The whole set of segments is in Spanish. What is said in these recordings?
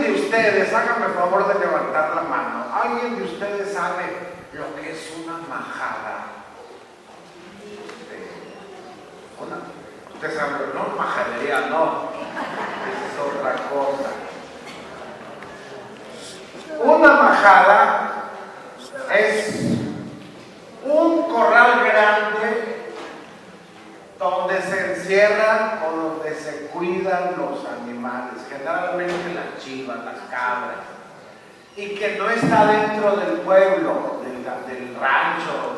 de ustedes, háganme el favor de levantar la mano, ¿alguien de ustedes sabe lo que es una majada? Usted sabe, no, majadería, no, esa es otra cosa. Una majada es un corral grande donde se encierran o donde se cuidan los animales, generalmente las chivas, las cabras, y que no está dentro del pueblo, del rancho,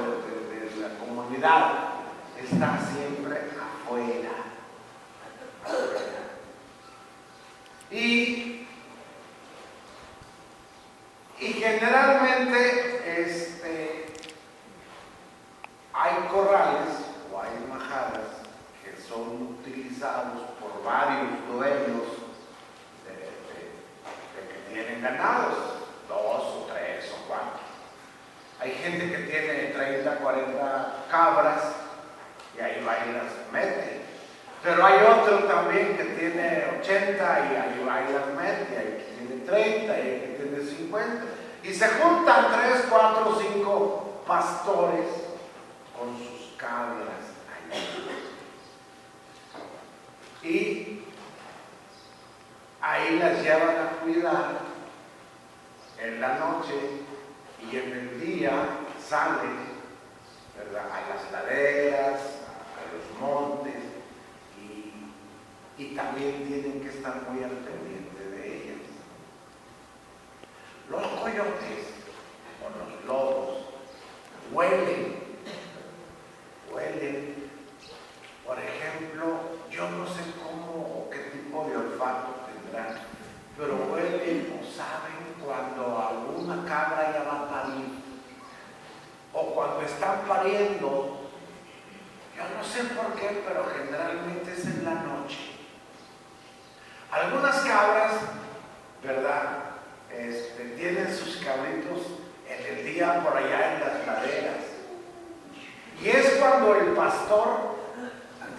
de la comunidad, está siempre afuera. Y generalmente hay corrales o hay majadas que son utilizados por varios dueños de que tienen ganados, 2 o 3 o 4. Hay gente que tiene 30, 40 cabras y ahí va y las mete. Pero hay otro también que tiene 80 y ahí va y las mete, hay que tiene 30 y hay que tiene 50. Y se juntan 3, 4, 5 pastores con sus cabras ahí. Y ahí las llevan a cuidar en la noche y en el día salen, ¿verdad?, a las laderas, a los montes, y también tienen que estar muy al pendiente de ellas. Los coyotes o los lobos huelen. Por ejemplo, yo no sé cómo o qué tipo de olfato tendrán, pero huelen o saben cuando alguna cabra ya va a parir o cuando están pariendo. Yo no sé por qué, pero generalmente es en la noche. Algunas cabras, ¿verdad?, tienen sus cabritos en el día por allá en las laderas. Y es cuando el pastor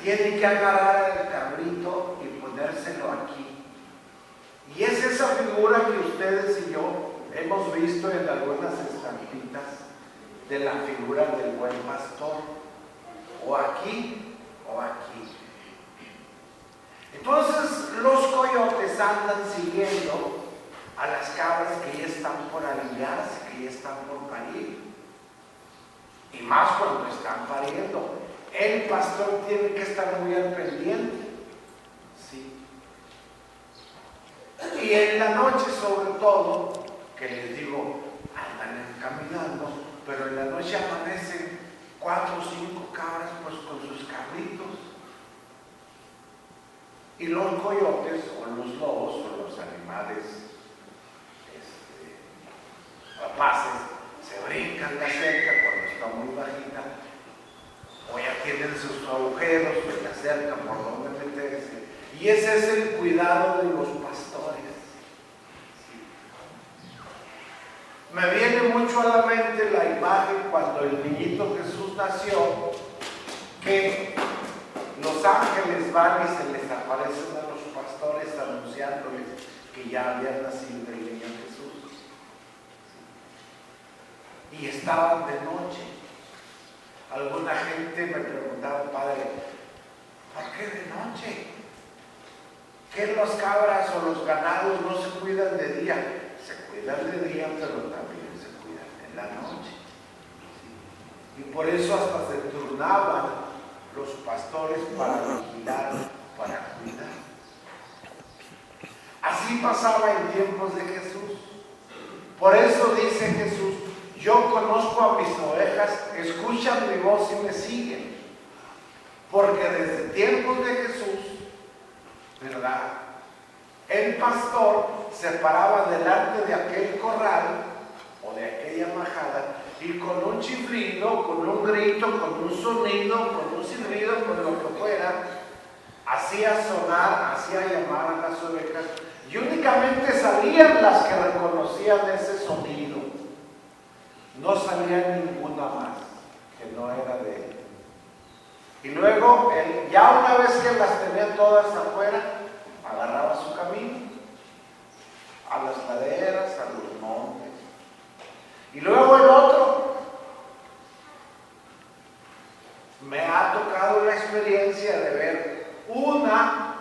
tiene que agarrar el cabrito y ponérselo aquí. Y es esa figura que ustedes y yo hemos visto en algunas estampitas de la figura del buen pastor. O aquí o aquí. Entonces los coyotes andan siguiendo a las cabras que ya están por aliviarse, que ya están por parir. Y más cuando están pariendo. El pastor tiene que estar muy al pendiente. ¿Sí? Y en la noche sobre todo, que les digo, andan caminando, pero en la noche amanecen 4 o 5 cabras pues con sus cabritos. Y los coyotes o los lobos o los animales rapaces se brincan la cerca cuando está muy bajita, o ya tienen sus agujeros en la cerca por donde meterse. Y ese es el cuidado de los pastores. Me viene mucho a la mente la imagen cuando el niñito Jesús nació, que los ángeles van y se les aparecen a los pastores anunciándoles que ya había nacido el niño Jesús. Y estaban de noche. Alguna gente me preguntaba, padre, ¿por qué de noche? ¿Que los cabras o los ganados no se cuidan de día? Se cuidan de día, pero también se cuidan en la noche. Y por eso hasta se turnaban los pastores para vigilar, para cuidar. Así pasaba en tiempos de Jesús. Por eso dice Jesús, yo conozco a mis ovejas, escuchan mi voz y me siguen. Porque desde tiempos de Jesús, ¿verdad?, el pastor se paraba delante de aquel corral o de aquella majada y con un chiflido, con un grito, con un sonido, con un silbido, con lo que fuera, hacía sonar, hacía llamar a las ovejas, y únicamente salían las que reconocían ese sonido. No salía ninguna más que no era de él. Y luego, ya una vez que las tenía todas afuera, agarraba su camino. A Y luego el otro. Me ha tocado la experiencia de ver una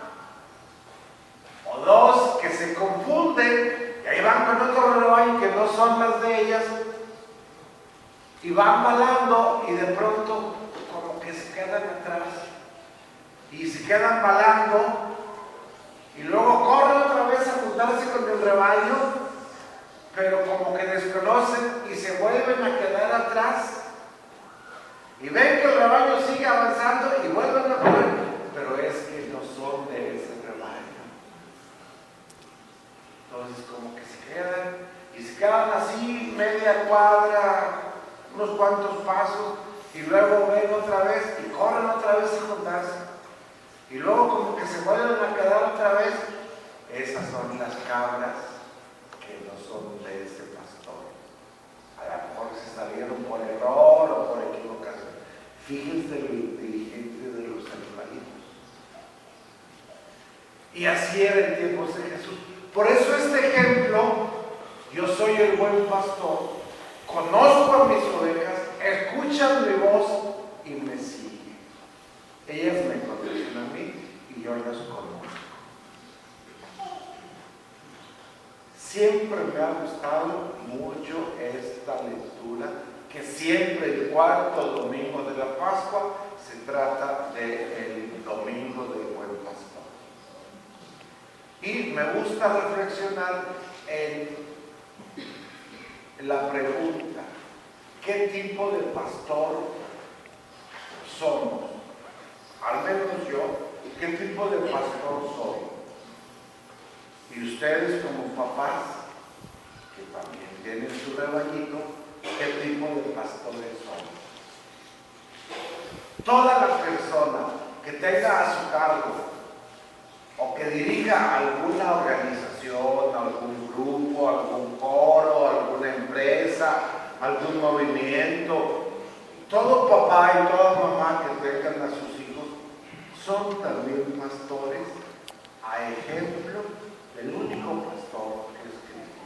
o dos que se confunden y ahí van con otro rebaño que no son las de ellas y van balando y de pronto como que se quedan atrás y se quedan balando y luego corren otra vez a juntarse con el rebaño, pero como que desconocen y se vuelven a quedar atrás y ven que el rebaño sigue avanzando y vuelven a correr, pero es que no son de ese rebaño. Entonces como que se quedan y se quedan así media cuadra, unos cuantos pasos y luego ven otra vez y corren otra vez a juntarse y luego como que se vuelven a quedar otra vez. Esas son las cabras que no son de ese pastor. A lo mejor se salieron por error o por equivocación. Fíjense lo inteligente de los animalitos. Y así era en tiempos de Jesús. Por eso este ejemplo, yo soy el buen pastor, conozco a mis ovejas, escuchan mi voz y me siguen. Ellas me conocen a mí y yo las conozco. Siempre me ha gustado mucho esta lectura, que siempre el cuarto domingo de la Pascua se trata del domingo del buen pastor. Y me gusta reflexionar en la pregunta, ¿qué tipo de pastor somos? Al menos yo, ¿qué tipo de pastor soy? Y ustedes como papás, que también tienen su rebañito, ¿qué tipo de pastores son? Toda la persona que tenga a su cargo o que dirija alguna organización, algún grupo, algún coro, alguna empresa, algún movimiento, todo papá y toda mamá que tengan a sus hijos son también pastores, a ejemplo del único pastor que es Cristo.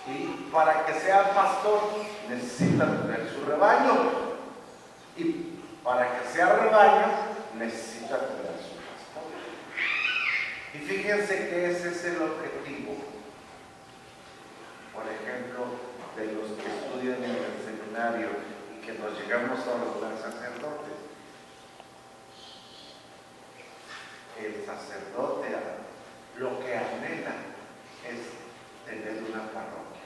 Y para que sea pastor necesita tener su rebaño, y para que sea rebaño necesita tener su pastor. Y fíjense que ese es el objetivo, por ejemplo, de los que estudian en el seminario y que nos llegamos a ordenar sacerdotes. El sacerdote lo que anhela es tener una parroquia.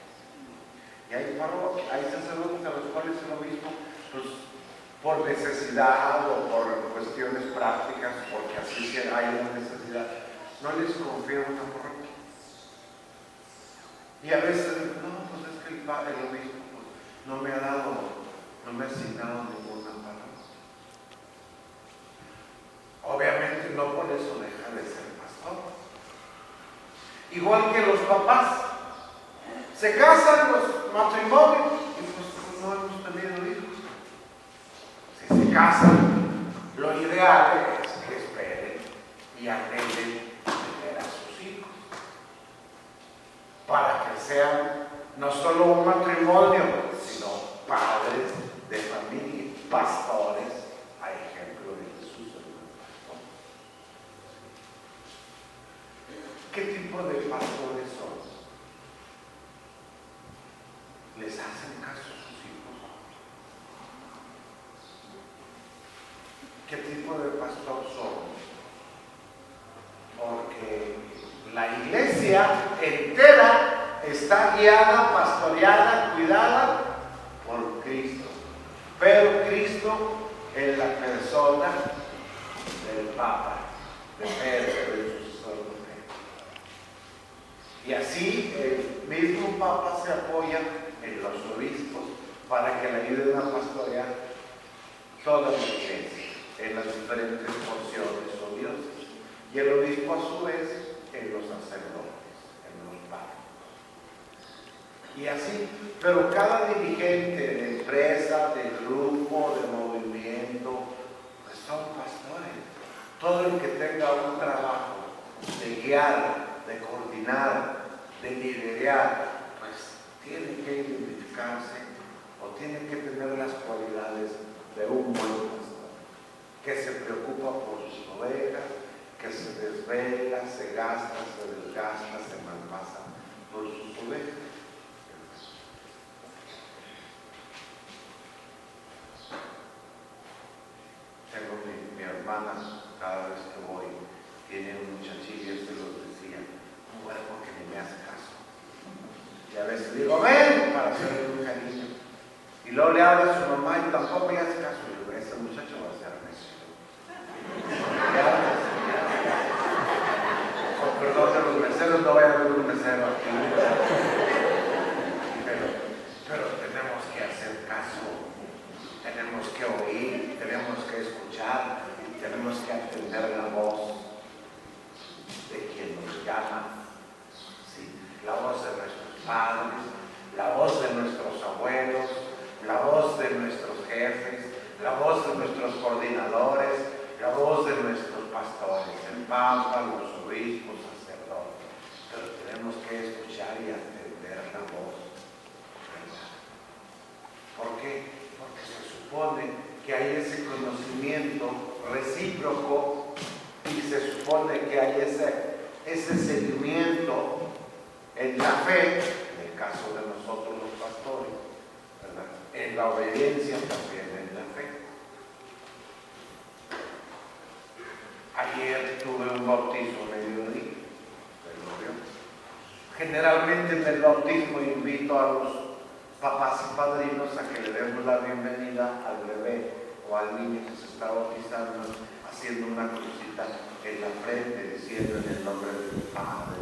Y hay sacerdotes a los cuales el obispo, pues, por necesidad o por cuestiones prácticas, porque así que hay una necesidad, no les confía una parroquia. Y a veces, no, pues es que el obispo pues, no me ha asignado ninguna parroquia. Obviamente no por eso deja de ser pastor. Igual que los papás, se casan los matrimonios y pues no hemos tenido hijos. Si se casan, lo ideal es que esperen y anhelen tener a sus hijos para que sean no solo un matrimonio, sino padres de familia, pastores, a ejemplo de Jesús. ¿Qué tipo de pastores son? ¿Les hacen caso a sus hijos? ¿Qué tipo de pastor son? Porque la iglesia entera está guiada, pastoreada, cuidada por Cristo. Pero Cristo es la persona del Papa, de Pedro, de su sucesor. Y así el mismo Papa se apoya en los obispos para que le ayuden a pastorear toda la iglesia en las diferentes porciones o dioses. Y el obispo a su vez en los sacerdotes, en los padres. Y así, pero cada dirigente de empresa, de grupo, de movimiento, pues son pastores. Todo el que tenga un trabajo de guiar, de coordinar, de liderar, pues tiene que identificarse o tiene que tener las cualidades de un buen pastor, que se preocupa por sus ovejas, que se desvela, se gasta, se desgasta, se malpasa por sus ovejas. Tengo mi hermana, cada vez que voy, tiene un muchachillo, se los decía, un huerco que ni me hace caso. Y a veces digo, ven, para hacerle un cariño. Y luego le habla a su mamá y tampoco me hace caso. Y digo, ese muchacho va a ser necio. Con perdón de los meseros, no vaya a haber un mesero aquí. Pero tenemos que hacer caso. Tenemos que oír, tenemos que escuchar, tenemos que atender la voz de quien nos llama, ¿sí? La voz de nuestros padres, la voz de nuestros abuelos, la voz de nuestros jefes, la voz de nuestros coordinadores, la voz de nuestros pastores, el Papa, los obispos, sacerdotes. Pero tenemos que escuchar y atender la voz, ¿verdad? ¿Por qué? Porque se supone que hay ese conocimiento recíproco y se supone que hay ese seguimiento en la fe, en el caso de nosotros los pastores, ¿verdad? En la obediencia también en la fe. Ayer tuve un bautismo mediodía, generalmente en el bautismo invito a los papás y padrinos a que le demos la bienvenida al bebé o al niño que se está bautizando, haciendo una crucita en la frente, diciendo en el nombre del Padre,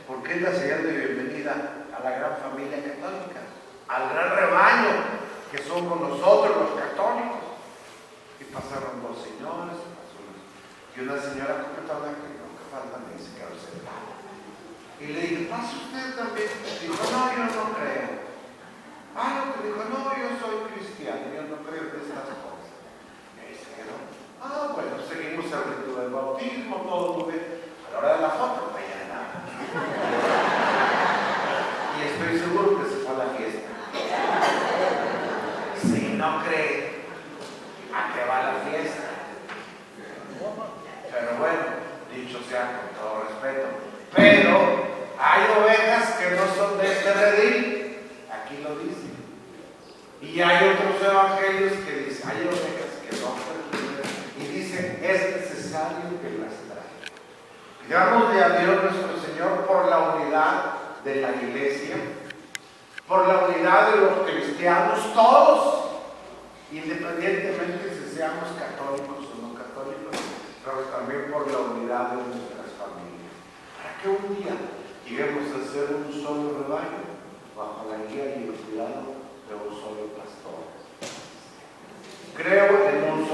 porque es la señal de bienvenida a la gran familia católica, al gran rebaño que somos nosotros los católicos. Y pasaron dos señores, y una señora completamente que nunca falta, me dice que no se va. Y le dije, ¿pasa usted también? Dijo, no, yo no creo. Ah, no, dijo, no, yo soy cristiano, yo no creo en estas cosas. Y ahí se quedó. Ah, bueno, seguimos el rito del bautismo, todo muy bien. A la hora de la foto, no veía nada. Y estoy seguro que se fue a la fiesta. Si no cree, ¿a qué va la fiesta? Pero bueno, dicho sea con todo respeto. Pero hay ovejas que no son de este redil. Aquí lo dice. Y hay otros evangelios que dicen, hay ovejas que no pertenecen. Y dicen, es necesario que las traigan. Pidámosle a Dios nuestro Señor por la unidad de la iglesia, por la unidad de los cristianos, todos, independientemente si seamos católicos o no católicos, pero también por la unidad de nuestras familias, para que un día lleguemos a ser un solo rebaño, bajo la guía y el cuidado de un solo pastor. Creo en un